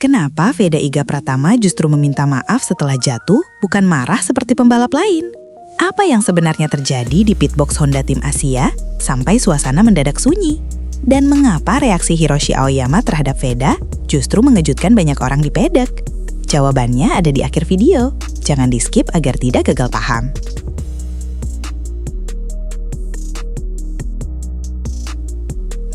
Kenapa Veda Iga Pratama justru meminta maaf setelah jatuh, bukan marah seperti pembalap lain? Apa yang sebenarnya terjadi di pitbox Honda Tim Asia sampai suasana mendadak sunyi? Dan mengapa reaksi Hiroshi Aoyama terhadap Veda justru mengejutkan banyak orang di pedek? Jawabannya ada di akhir video. Jangan di-skip agar tidak gagal paham.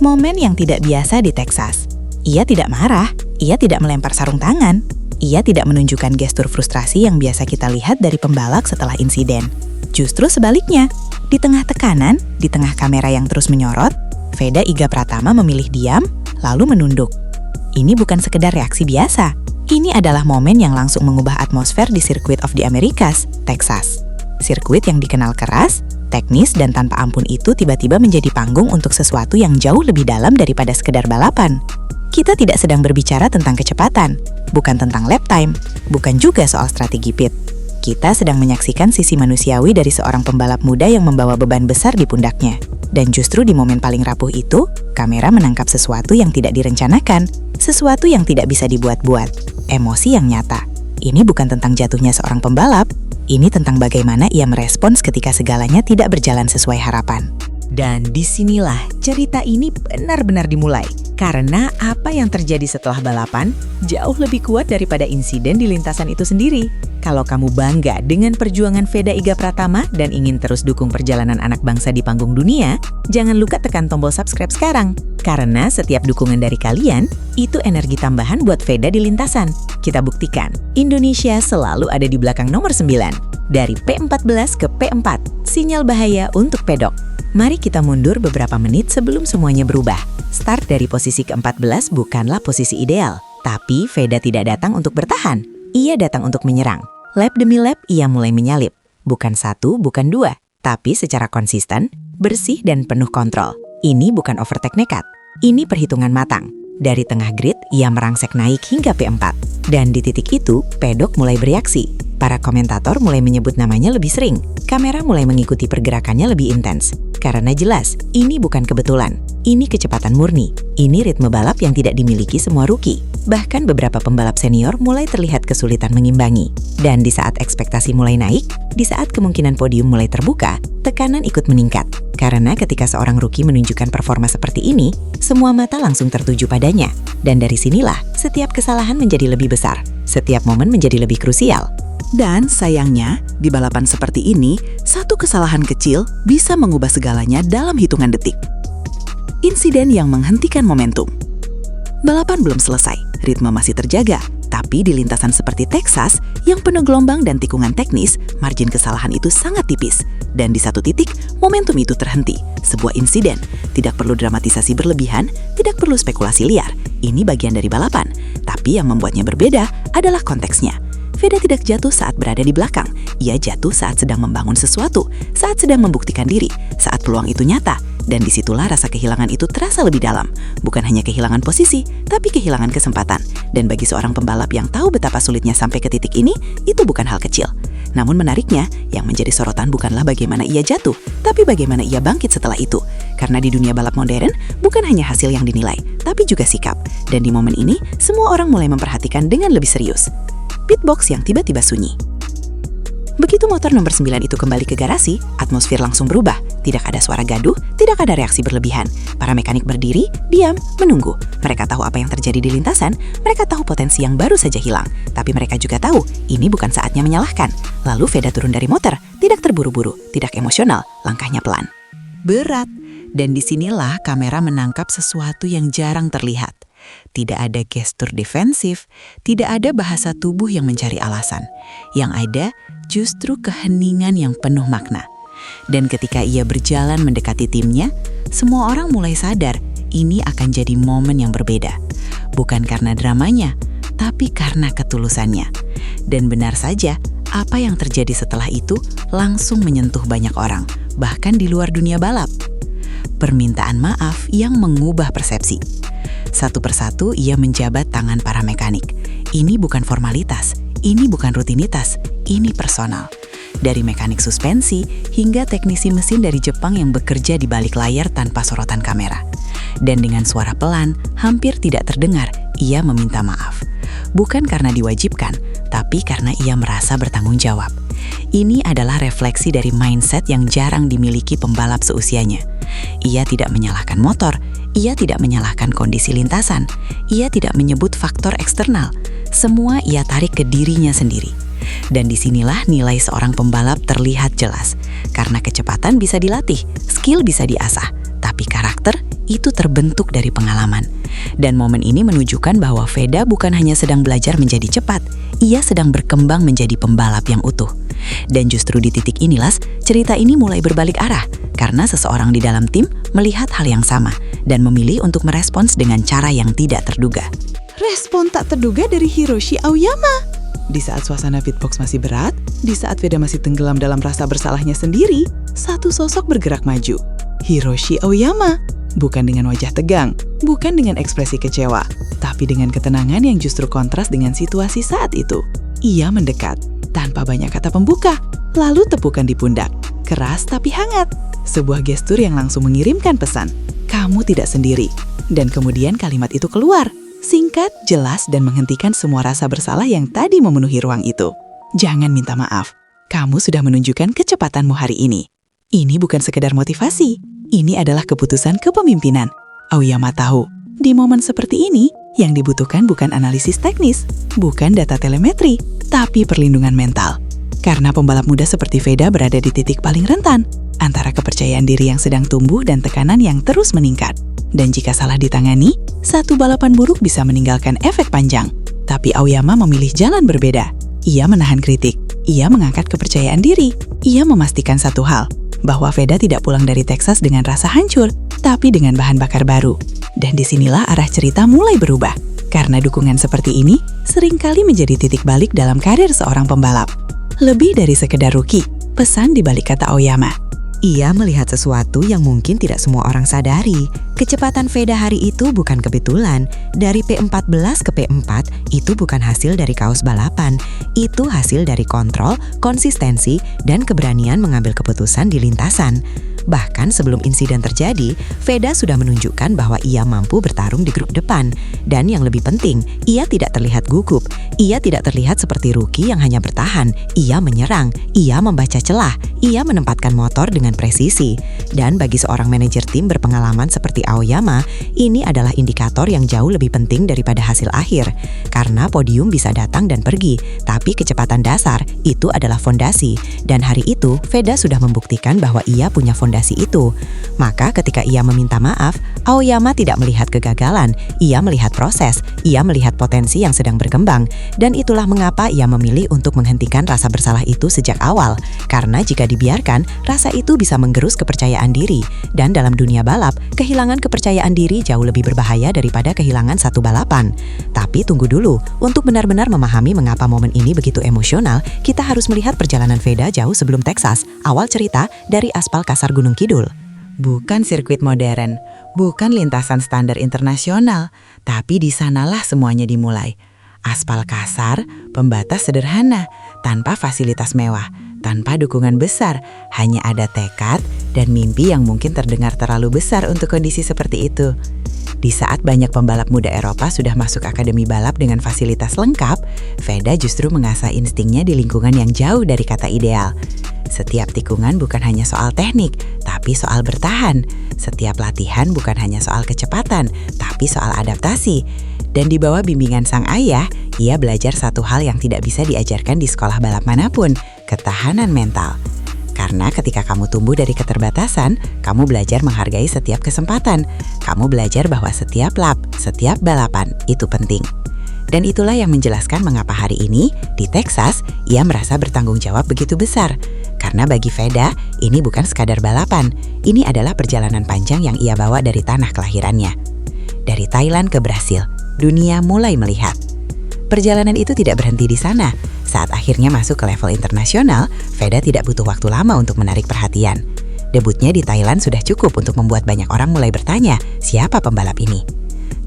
Momen yang tidak biasa di Texas. Ia tidak marah, ia tidak melempar sarung tangan, ia tidak menunjukkan gestur frustrasi yang biasa kita lihat dari pembalap setelah insiden. Justru sebaliknya, di tengah tekanan, di tengah kamera yang terus menyorot, Veda Iga Pratama memilih diam, lalu menunduk. Ini bukan sekedar reaksi biasa, ini adalah momen yang langsung mengubah atmosfer di Circuit of the Americas, Texas. Sirkuit yang dikenal keras, teknis, dan tanpa ampun itu tiba-tiba menjadi panggung untuk sesuatu yang jauh lebih dalam daripada sekedar balapan. Kita tidak sedang berbicara tentang kecepatan, bukan tentang lap time, bukan juga soal strategi pit. Kita sedang menyaksikan sisi manusiawi dari seorang pembalap muda yang membawa beban besar di pundaknya. Dan justru di momen paling rapuh itu, kamera menangkap sesuatu yang tidak direncanakan, sesuatu yang tidak bisa dibuat-buat, emosi yang nyata. Ini bukan tentang jatuhnya seorang pembalap, ini tentang bagaimana ia merespons ketika segalanya tidak berjalan sesuai harapan. Dan disinilah cerita ini benar-benar dimulai. Karena apa yang terjadi setelah balapan jauh lebih kuat daripada insiden di lintasan itu sendiri. Kalau kamu bangga dengan perjuangan Veda Iga Pratama dan ingin terus dukung perjalanan anak bangsa di panggung dunia, jangan lupa tekan tombol subscribe sekarang. Karena setiap dukungan dari kalian, itu energi tambahan buat Veda di lintasan. Kita buktikan, Indonesia selalu ada di belakang nomor 9. Dari P14 ke P4, sinyal bahaya untuk pedok. Mari kita mundur beberapa menit sebelum semuanya berubah. Start dari posisi ke-14 bukanlah posisi ideal. Tapi Veda tidak datang untuk bertahan. Ia datang untuk menyerang. Lap demi lap ia mulai menyalip. Bukan satu, bukan dua. Tapi secara konsisten, bersih dan penuh kontrol. Ini bukan overtake nekat. Ini perhitungan matang. Dari tengah grid, ia merangsek naik hingga P4. Dan di titik itu, pedok mulai bereaksi. Para komentator mulai menyebut namanya lebih sering. Kamera mulai mengikuti pergerakannya lebih intens. Karena jelas, ini bukan kebetulan. Ini kecepatan murni. Ini ritme balap yang tidak dimiliki semua rookie. Bahkan beberapa pembalap senior mulai terlihat kesulitan mengimbangi. Dan di saat ekspektasi mulai naik, di saat kemungkinan podium mulai terbuka, tekanan ikut meningkat. Karena ketika seorang rookie menunjukkan performa seperti ini, semua mata langsung tertuju padanya. Dan dari sinilah, setiap kesalahan menjadi lebih besar. Setiap momen menjadi lebih krusial. Dan sayangnya, di balapan seperti ini, satu kesalahan kecil bisa mengubah segalanya dalam hitungan detik. Insiden yang menghentikan momentum. Balapan belum selesai, ritme masih terjaga, tapi di lintasan seperti Texas yang penuh gelombang dan tikungan teknis, margin kesalahan itu sangat tipis. Dan di satu titik, momentum itu terhenti. Sebuah insiden, tidak perlu dramatisasi berlebihan, tidak perlu spekulasi liar. Ini bagian dari balapan, tapi yang membuatnya berbeda adalah konteksnya. Veda tidak jatuh saat berada di belakang. Ia jatuh saat sedang membangun sesuatu, saat sedang membuktikan diri, saat peluang itu nyata. Dan disitulah rasa kehilangan itu terasa lebih dalam. Bukan hanya kehilangan posisi, tapi kehilangan kesempatan. Dan bagi seorang pembalap yang tahu betapa sulitnya sampai ke titik ini, itu bukan hal kecil. Namun menariknya, yang menjadi sorotan bukanlah bagaimana ia jatuh, tapi bagaimana ia bangkit setelah itu. Karena di dunia balap modern, bukan hanya hasil yang dinilai, tapi juga sikap. Dan di momen ini, semua orang mulai memperhatikan dengan lebih serius. Pitbox yang tiba-tiba sunyi. Begitu motor nomor 9 itu kembali ke garasi, atmosfer langsung berubah. Tidak ada suara gaduh, tidak ada reaksi berlebihan. Para mekanik berdiri, diam, menunggu. Mereka tahu apa yang terjadi di lintasan, mereka tahu potensi yang baru saja hilang. Tapi mereka juga tahu, ini bukan saatnya menyalahkan. Lalu Veda turun dari motor, tidak terburu-buru, tidak emosional, langkahnya pelan. Berat, dan disinilah kamera menangkap sesuatu yang jarang terlihat. Tidak ada gestur defensif, tidak ada bahasa tubuh yang mencari alasan. Yang ada justru keheningan yang penuh makna. Dan ketika ia berjalan mendekati timnya, semua orang mulai sadar ini akan jadi momen yang berbeda. Bukan karena dramanya, tapi karena ketulusannya. Dan benar saja, apa yang terjadi setelah itu langsung menyentuh banyak orang, bahkan di luar dunia balap. Permintaan maaf yang mengubah persepsi. Satu persatu ia menjabat tangan para mekanik. Ini bukan formalitas, ini bukan rutinitas, ini personal. Dari mekanik suspensi hingga teknisi mesin dari Jepang yang bekerja di balik layar tanpa sorotan kamera. Dan dengan suara pelan, hampir tidak terdengar, ia meminta maaf. bukan karena diwajibkan, tapi karena ia merasa bertanggung jawab. Ini adalah refleksi dari mindset yang jarang dimiliki pembalap seusianya. Ia tidak menyalahkan motor, ia tidak menyalahkan kondisi lintasan, ia tidak menyebut faktor eksternal. Semua ia tarik ke dirinya sendiri. Dan disinilah nilai seorang pembalap terlihat jelas. Karena kecepatan bisa dilatih, skill bisa diasah, tapi karakter itu terbentuk dari pengalaman. Dan momen ini menunjukkan bahwa Veda bukan hanya sedang belajar menjadi cepat, ia sedang berkembang menjadi pembalap yang utuh. Dan justru di titik inilah, cerita ini mulai berbalik arah, karena seseorang di dalam tim melihat hal yang sama, dan memilih untuk merespons dengan cara yang tidak terduga. Respon tak terduga dari Hiroshi Aoyama. Di saat suasana Fitbox masih berat, di saat Veda masih tenggelam dalam rasa bersalahnya sendiri, satu sosok bergerak maju. Hiroshi Aoyama. Bukan dengan wajah tegang, bukan dengan ekspresi kecewa, tapi dengan ketenangan yang justru kontras dengan situasi saat itu. Ia mendekat, tanpa banyak kata pembuka, lalu tepukan di pundak. Keras tapi hangat. Sebuah gestur yang langsung mengirimkan pesan, kamu tidak sendiri. Dan kemudian kalimat itu keluar. Singkat, jelas, dan menghentikan semua rasa bersalah yang tadi memenuhi ruang itu. Jangan minta maaf. Kamu sudah menunjukkan kecepatanmu hari ini. Ini bukan sekedar motivasi. Ini adalah keputusan kepemimpinan. Aoyama tahu, di momen seperti ini, yang dibutuhkan bukan analisis teknis, bukan data telemetri, tapi perlindungan mental. Karena pembalap muda seperti Veda berada di titik paling rentan, antara kepercayaan diri yang sedang tumbuh dan tekanan yang terus meningkat. Dan jika salah ditangani, satu balapan buruk bisa meninggalkan efek panjang. Tapi Aoyama memilih jalan berbeda. Ia menahan kritik, ia mengangkat kepercayaan diri, ia memastikan satu hal, bahwa Veda tidak pulang dari Texas dengan rasa hancur, tapi dengan bahan bakar baru. Dan disinilah arah cerita mulai berubah. Karena dukungan seperti ini seringkali menjadi titik balik dalam karir seorang pembalap. Lebih dari sekedar rookie, pesan di balik kata Aoyama. Ia melihat sesuatu yang mungkin tidak semua orang sadari. Kecepatan Veda hari itu bukan kebetulan. Dari P14 ke P4 itu bukan hasil dari kaos balapan. Itu hasil dari kontrol, konsistensi, dan keberanian mengambil keputusan di lintasan. Bahkan sebelum insiden terjadi, Veda sudah menunjukkan bahwa ia mampu bertarung di grup depan. Dan yang lebih penting, ia tidak terlihat gugup. Ia tidak terlihat seperti rookie yang hanya bertahan. Ia menyerang, ia membaca celah, ia menempatkan motor dengan presisi. Dan bagi seorang manajer tim berpengalaman seperti Aoyama, ini adalah indikator yang jauh lebih penting daripada hasil akhir. Karena podium bisa datang dan pergi, tapi kecepatan dasar itu adalah fondasi. Dan hari itu, Veda sudah membuktikan bahwa ia punya fondasi itu. Maka ketika ia meminta maaf, Aoyama tidak melihat kegagalan, ia melihat proses, ia melihat potensi yang sedang berkembang. Dan itulah mengapa ia memilih untuk menghentikan rasa bersalah itu sejak awal. Karena jika dibiarkan, rasa itu bisa menggerus kepercayaan diri. Dan dalam dunia balap, kehilangan kepercayaan diri jauh lebih berbahaya daripada kehilangan satu balapan. Tapi tunggu dulu, untuk benar-benar memahami mengapa momen ini begitu emosional, kita harus melihat perjalanan Veda jauh sebelum Texas, awal cerita dari aspal kasar Gunung Kidul. Bukan sirkuit modern, bukan lintasan standar internasional, tapi di sanalah semuanya dimulai. Aspal kasar, pembatas sederhana, tanpa fasilitas mewah, tanpa dukungan besar, hanya ada tekad dan mimpi yang mungkin terdengar terlalu besar untuk kondisi seperti itu. Di saat banyak pembalap muda Eropa sudah masuk akademi balap dengan fasilitas lengkap, Veda justru mengasah instingnya di lingkungan yang jauh dari kata ideal. Setiap tikungan bukan hanya soal teknik, tapi soal bertahan. Setiap latihan bukan hanya soal kecepatan, tapi soal adaptasi. Dan di bawah bimbingan sang ayah, ia belajar satu hal yang tidak bisa diajarkan di sekolah balap manapun, ketahanan mental. Karena ketika kamu tumbuh dari keterbatasan, kamu belajar menghargai setiap kesempatan. Kamu belajar bahwa setiap lap, setiap balapan itu penting. Dan itulah yang menjelaskan mengapa hari ini, di Texas, ia merasa bertanggung jawab begitu besar. Karena bagi Veda, ini bukan sekadar balapan. Ini adalah perjalanan panjang yang ia bawa dari tanah kelahirannya. Dari Thailand ke Brasil, dunia mulai melihat. Perjalanan itu tidak berhenti di sana. Saat akhirnya masuk ke level internasional, Veda tidak butuh waktu lama untuk menarik perhatian. Debutnya di Thailand sudah cukup untuk membuat banyak orang mulai bertanya, siapa pembalap ini?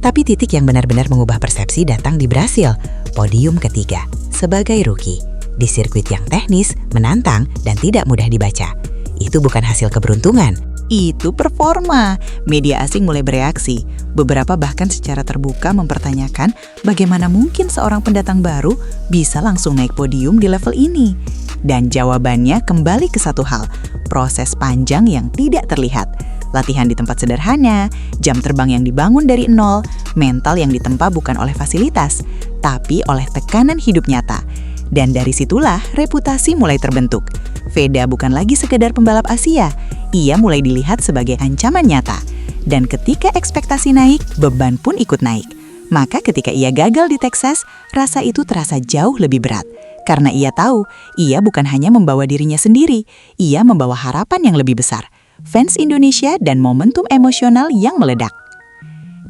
Tapi titik yang benar-benar mengubah persepsi datang di Brasil, podium ketiga, sebagai rookie. Di sirkuit yang teknis, menantang, dan tidak mudah dibaca. Itu bukan hasil keberuntungan, Itu performa. Media asing mulai bereaksi. Beberapa bahkan secara terbuka mempertanyakan bagaimana mungkin seorang pendatang baru bisa langsung naik podium di level ini. Dan jawabannya kembali ke satu hal, proses panjang yang tidak terlihat. Latihan di tempat sederhana, jam terbang yang dibangun dari nol, mental yang ditempa bukan oleh fasilitas, tapi oleh tekanan hidup nyata. Dan dari situlah reputasi mulai terbentuk. Veda bukan lagi sekedar pembalap Asia, ia mulai dilihat sebagai ancaman nyata. Dan ketika ekspektasi naik, beban pun ikut naik. Maka ketika ia gagal di Texas, rasa itu terasa jauh lebih berat. Karena ia tahu, ia bukan hanya membawa dirinya sendiri, ia membawa harapan yang lebih besar. Fans Indonesia dan momentum emosional yang meledak.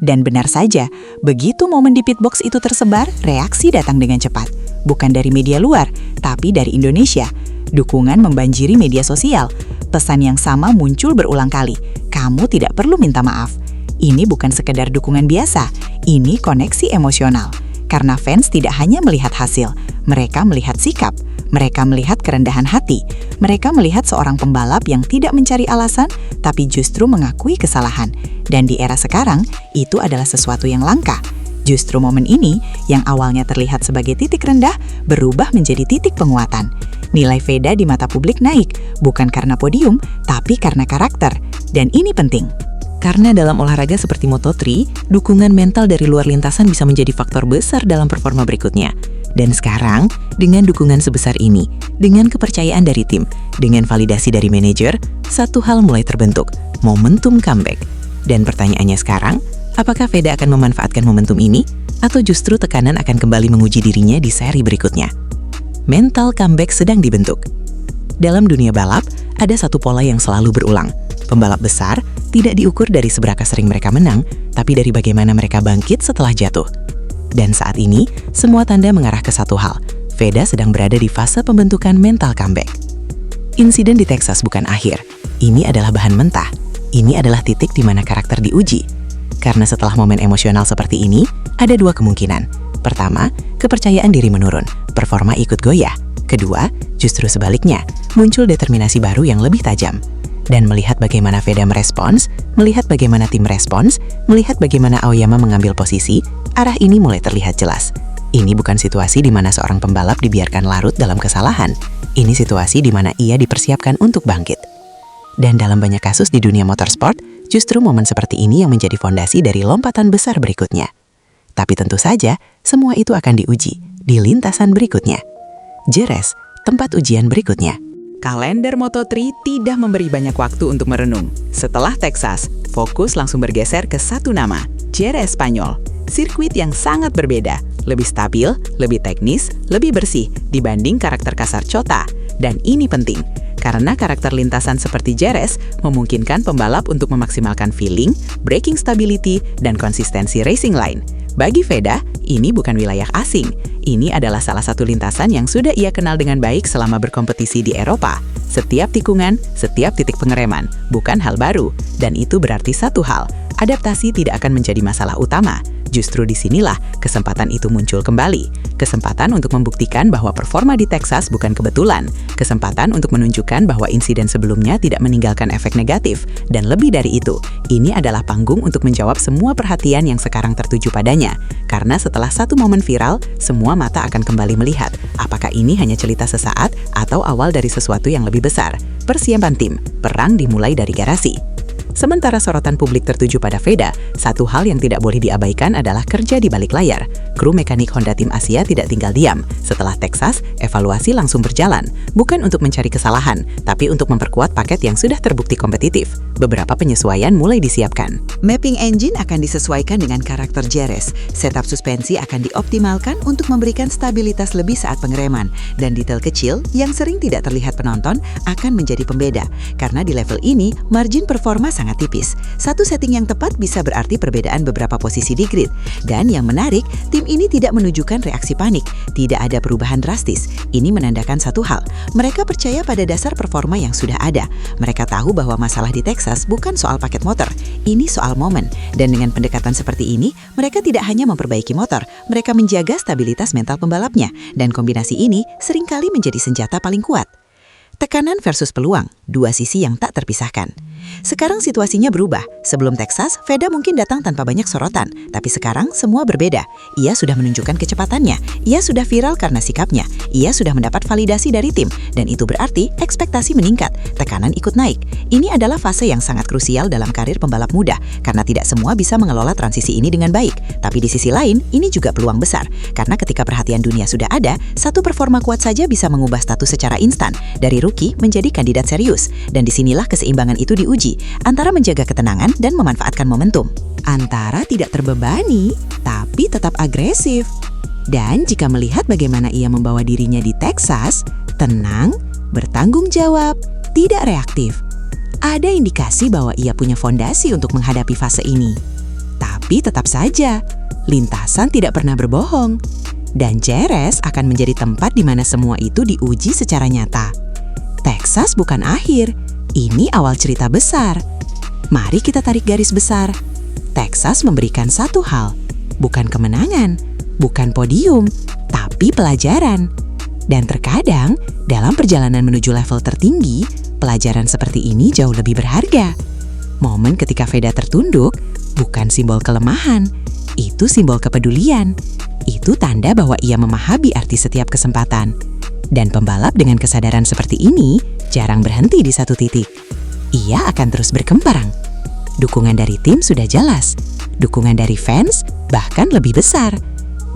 Dan benar saja, begitu momen di pitbox itu tersebar, reaksi datang dengan cepat. Bukan dari media luar, tapi dari Indonesia. Dukungan membanjiri media sosial. Pesan yang sama muncul berulang kali. Kamu tidak perlu minta maaf. Ini bukan sekedar dukungan biasa, ini koneksi emosional. Karena fans tidak hanya melihat hasil, mereka melihat sikap. Mereka melihat kerendahan hati. Mereka melihat seorang pembalap yang tidak mencari alasan, tapi justru mengakui kesalahan. Dan di era sekarang, itu adalah sesuatu yang langka. Justru momen ini, yang awalnya terlihat sebagai titik rendah, berubah menjadi titik penguatan. Nilai Veda di mata publik naik, bukan karena podium, tapi karena karakter. Dan ini penting. Karena dalam olahraga seperti Moto3, dukungan mental dari luar lintasan bisa menjadi faktor besar dalam performa berikutnya. Dan sekarang, dengan dukungan sebesar ini, dengan kepercayaan dari tim, dengan validasi dari manajer, satu hal mulai terbentuk, momentum comeback. Dan pertanyaannya sekarang, apakah Veda akan memanfaatkan momentum ini, atau justru tekanan akan kembali menguji dirinya di seri berikutnya? Mental comeback sedang dibentuk. Dalam dunia balap, ada satu pola yang selalu berulang. Pembalap besar tidak diukur dari seberapa sering mereka menang, tapi dari bagaimana mereka bangkit setelah jatuh. Dan saat ini, semua tanda mengarah ke satu hal. Veda sedang berada di fase pembentukan mental comeback. Insiden di Texas bukan akhir. Ini adalah bahan mentah. Ini adalah titik di mana karakter diuji. Karena setelah momen emosional seperti ini, ada dua kemungkinan. Pertama, kepercayaan diri menurun, performa ikut goyah. Kedua, justru sebaliknya, muncul determinasi baru yang lebih tajam. Dan melihat bagaimana Veda merespons, melihat bagaimana tim merespons, melihat bagaimana Aoyama mengambil posisi, arah ini mulai terlihat jelas. Ini bukan situasi di mana seorang pembalap dibiarkan larut dalam kesalahan. Ini situasi di mana ia dipersiapkan untuk bangkit. Dan dalam banyak kasus di dunia motorsport, justru momen seperti ini yang menjadi fondasi dari lompatan besar berikutnya. Tapi tentu saja, semua itu akan diuji di lintasan berikutnya. Jerez, tempat ujian berikutnya. Kalender Moto3 tidak memberi banyak waktu untuk merenung. Setelah Texas, fokus langsung bergeser ke satu nama, Jerez Spanyol. Sirkuit yang sangat berbeda, lebih stabil, lebih teknis, lebih bersih dibanding karakter kasar Cota. Dan ini penting, karena karakter lintasan seperti Jerez memungkinkan pembalap untuk memaksimalkan feeling, braking stability, dan konsistensi racing line. Bagi Veda, ini bukan wilayah asing. Ini adalah salah satu lintasan yang sudah ia kenal dengan baik selama berkompetisi di Eropa. Setiap tikungan, setiap titik pengereman, bukan hal baru. Dan itu berarti satu hal, adaptasi tidak akan menjadi masalah utama. Justru disinilah kesempatan itu muncul kembali. Kesempatan untuk membuktikan bahwa performa di Texas bukan kebetulan. Kesempatan untuk menunjukkan bahwa insiden sebelumnya tidak meninggalkan efek negatif. Dan lebih dari itu, ini adalah panggung untuk menjawab semua perhatian yang sekarang tertuju padanya. Karena setelah satu momen viral, semua mata akan kembali melihat apakah ini hanya cerita sesaat atau awal dari sesuatu yang lebih besar. Persiapan tim, perang dimulai dari garasi. Sementara sorotan publik tertuju pada Veda, satu hal yang tidak boleh diabaikan adalah kerja di balik layar. Kru mekanik Honda Tim Asia tidak tinggal diam. Setelah Texas, evaluasi langsung berjalan. Bukan untuk mencari kesalahan, tapi untuk memperkuat paket yang sudah terbukti kompetitif. Beberapa penyesuaian mulai disiapkan. Mapping engine akan disesuaikan dengan karakter Jerez. Setup suspensi akan dioptimalkan untuk memberikan stabilitas lebih saat pengereman. Dan detail kecil yang sering tidak terlihat penonton akan menjadi pembeda. Karena di level ini, margin performa sangat tipis. Satu setting yang tepat bisa berarti perbedaan beberapa posisi di grid. Dan yang menarik, tim ini tidak menunjukkan reaksi panik. Tidak ada perubahan drastis. Ini menandakan satu hal. Mereka percaya pada dasar performa yang sudah ada. Mereka tahu bahwa masalah di Texas bukan soal paket motor. Ini soal momen. Dan dengan pendekatan seperti ini, mereka tidak hanya memperbaiki motor, mereka menjaga stabilitas mental pembalapnya. Dan kombinasi ini seringkali menjadi senjata paling kuat. Tekanan versus peluang, dua sisi yang tak terpisahkan. Sekarang situasinya berubah. Sebelum Texas, Veda mungkin datang tanpa banyak sorotan. Tapi sekarang semua berbeda. Ia sudah menunjukkan kecepatannya. Ia sudah viral karena sikapnya. Ia sudah mendapat validasi dari tim. Dan itu berarti ekspektasi meningkat. Tekanan ikut naik. Ini adalah fase yang sangat krusial dalam karir pembalap muda. Karena tidak semua bisa mengelola transisi ini dengan baik. Tapi di sisi lain, ini juga peluang besar. Karena ketika perhatian dunia sudah ada, satu performa kuat saja bisa mengubah status secara instan. Dari rookie menjadi kandidat serius. Dan disinilah keseimbangan itu diuji, antara menjaga ketenangan dan memanfaatkan momentum. Antara tidak terbebani, tapi tetap agresif. Dan jika melihat bagaimana ia membawa dirinya di Texas, tenang, bertanggung jawab, tidak reaktif. Ada indikasi bahwa ia punya fondasi untuk menghadapi fase ini. Tapi tetap saja, lintasan tidak pernah berbohong. Dan Jerez akan menjadi tempat di mana semua itu diuji secara nyata. Texas bukan akhir. Ini awal cerita besar. Mari kita tarik garis besar. Texas memberikan satu hal, bukan kemenangan, bukan podium, tapi pelajaran. Dan terkadang, dalam perjalanan menuju level tertinggi, pelajaran seperti ini jauh lebih berharga. Momen ketika Veda tertunduk bukan simbol kelemahan, itu simbol kepedulian. Itu tanda bahwa ia memahami arti setiap kesempatan. Dan pembalap dengan kesadaran seperti ini jarang berhenti di satu titik. Ia akan terus berkembang. Dukungan dari tim sudah jelas. Dukungan dari fans bahkan lebih besar.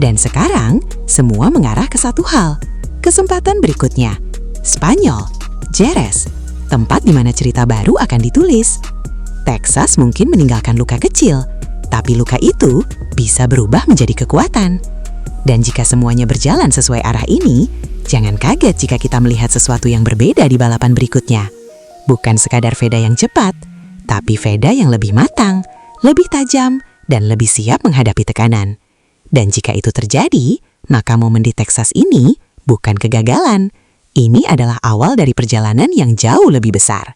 Dan sekarang semua mengarah ke satu hal. Kesempatan berikutnya. Spanyol, Jerez, tempat di mana cerita baru akan ditulis. Texas mungkin meninggalkan luka kecil, tapi luka itu bisa berubah menjadi kekuatan. Dan jika semuanya berjalan sesuai arah ini, jangan kaget jika kita melihat sesuatu yang berbeda di balapan berikutnya. Bukan sekadar Veda yang cepat, tapi Veda yang lebih matang, lebih tajam, dan lebih siap menghadapi tekanan. Dan jika itu terjadi, maka momen di Texas ini bukan kegagalan. Ini adalah awal dari perjalanan yang jauh lebih besar.